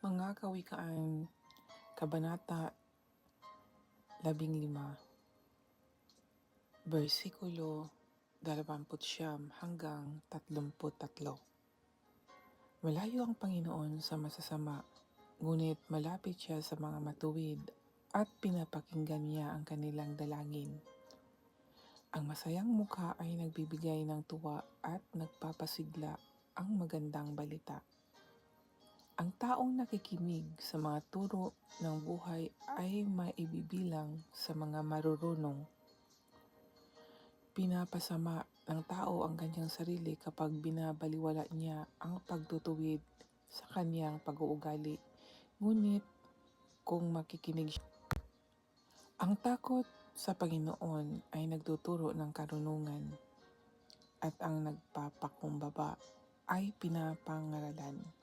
Mga Kawikaan, Kabanata 15, versikulo 29 hanggang 33. Malayo ang Panginoon sa masasama, ngunit malapit siya sa mga matuwid at pinapakinggan niya ang kanilang dalangin. Ang masayang mukha ay nagbibigay ng tuwa at nagpapasigla ang magandang balita. Ang taong nakikinig sa mga turo ng buhay ay maibibilang sa mga marurunong. Pinapasama ng tao ang kanyang sarili kapag binabaliwala niya ang pagtutuwid sa kanyang pag-uugali. Ngunit kung makikinig siya, ang takot sa Panginoon ay nagtuturo ng karunungan at ang nagpapakumbaba ay pinapangaralan.